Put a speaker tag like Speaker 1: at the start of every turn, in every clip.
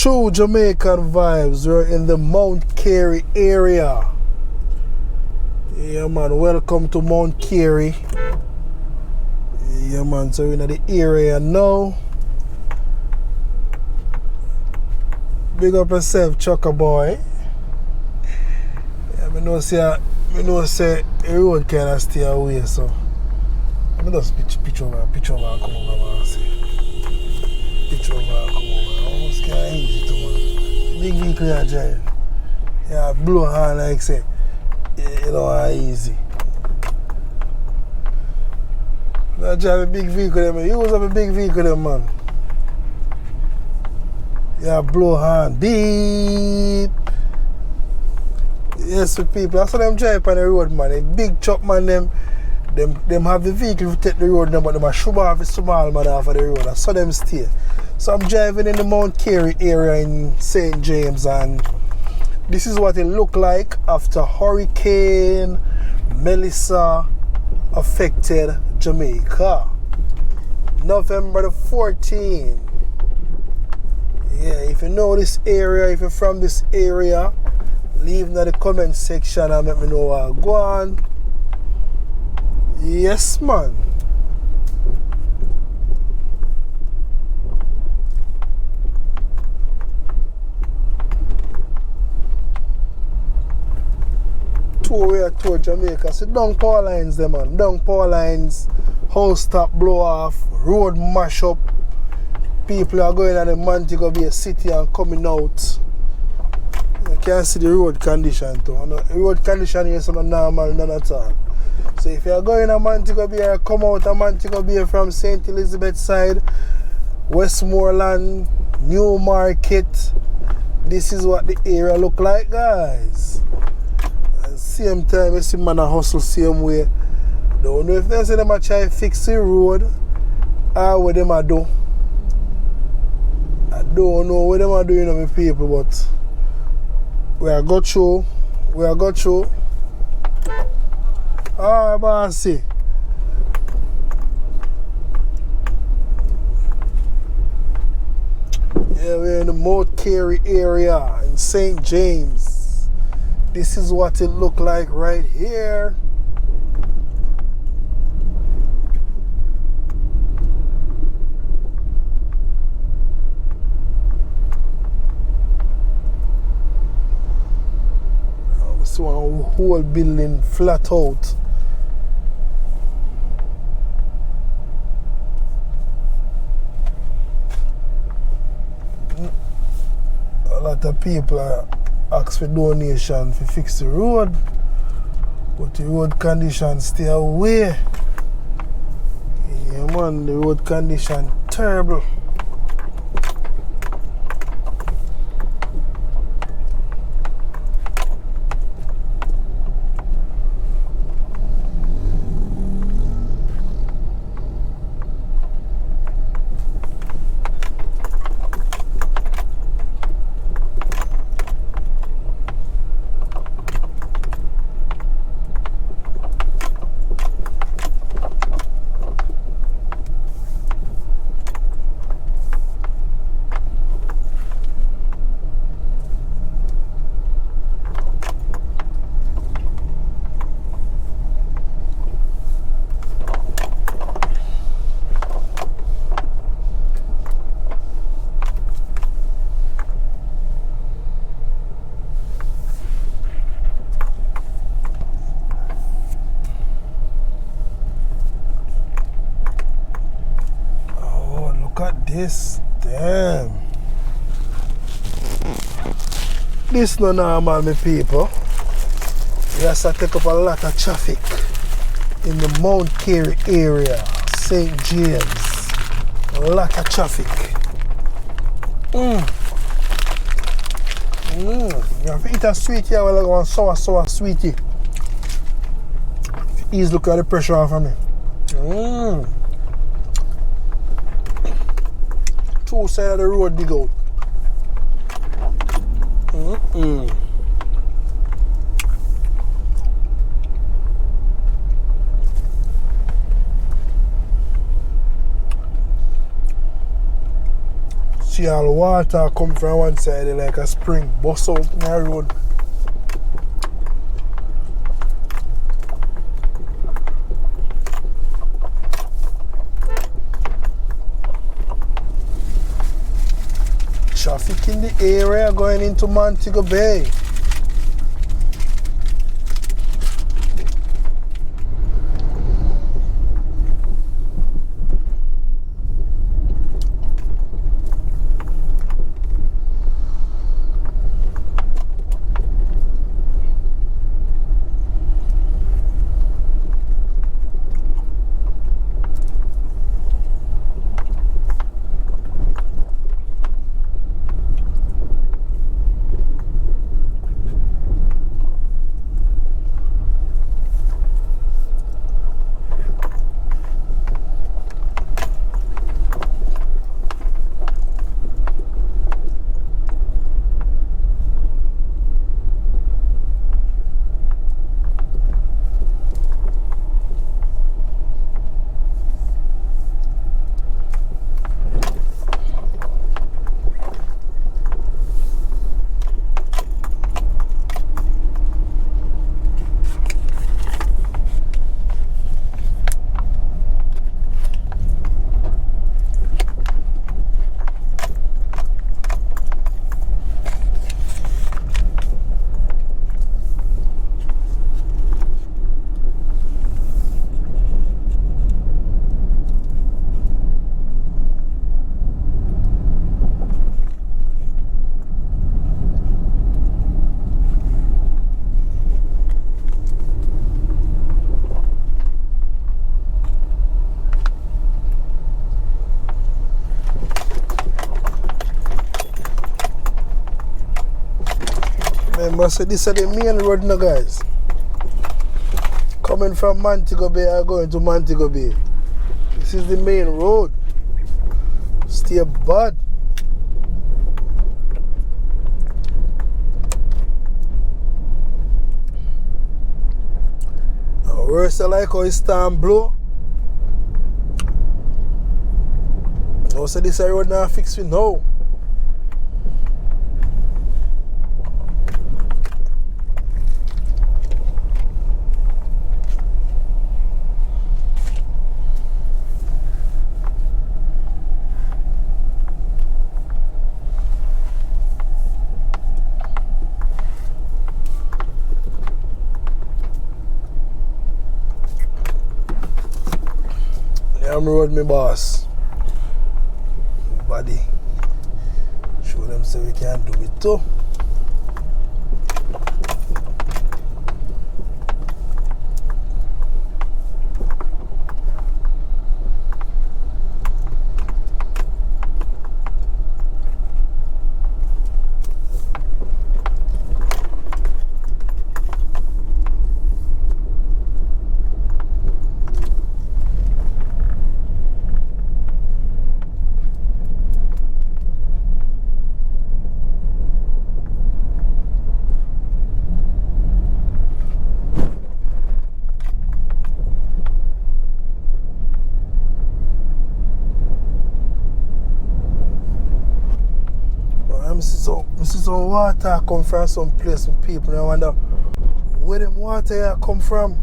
Speaker 1: True Jamaican Vibes. We're in the Mount Carey area. Yeah, man. Welcome to Mount Carey. Yeah, man. So we're in the area now. Big up yourself, Chucker boy. Yeah, I know say the road kind of stay away, so I just pitch over and come over, man. Pitch over and come over. Almost kind of easy to, man. Big vehicle you drive. Yeah, blow hand like say, you know, easy. I drive a big vehicle, man. You use up a big vehicle, man. Yeah, blow hand. Beep. Yes, with people. That's how them drive on the road, man. A big truck, man, them have the vehicle to take the road, but them a shoot off a small man off of the road. That's how them stay. So I'm driving in the Mount Carey area in St. James, and this is what it looked like after Hurricane Melissa affected Jamaica. November the 14th. Yeah, if you know this area, if you're from this area, leave in the comment section and let me know what go on. Yes, man. Tour Jamaica. See, down power lines, them, man. Down power lines, house top blow off, road mash up. People are going on the Montego Bay City and coming out. You can see the road condition too. The road condition here is not normal, none at all. So if you are going to Montego Bay or come out of Montego Bay from St. Elizabeth side, Westmoreland, Newmarket, this is what the area look like, guys. And same time, you see man a hustle same way. Don't know if they say them a try to fix the road or what them a do. I don't know what them are doing to my people, but we are go through. Alright, bossy. Yeah, we're in the Mount Carey area in St. James. This is what it look like right here. So a whole building flat out. A lot of people ask for donation to fix the road, but the road condition stay away. Yeah, man, the road condition terrible. This, damn. This no normal, my people. We have to take up a lot of traffic in the Mount Carey area, St. James. A lot of traffic. You have to eat a sweet here, well, like one sour sweetie. Ease look at the pressure off of me. Two sides of the road dig out. see all the water come from one side like a spring bust out in the road. Traffic in the area going into Montego Bay. Remember, so this is the main road now, guys. Coming from Montego Bay or going to Montego Bay. This is the main road. Stay bad. Worse I like how it storm blow. Now so this road now fix it now. I'm road me boss. Buddy. Show them so we can do it too. This is some water come from some place and people I wonder where them water here come from.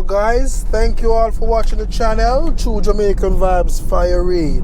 Speaker 1: guys, thank you all for watching the channel. True Jamaican Vibes, Fire Reid.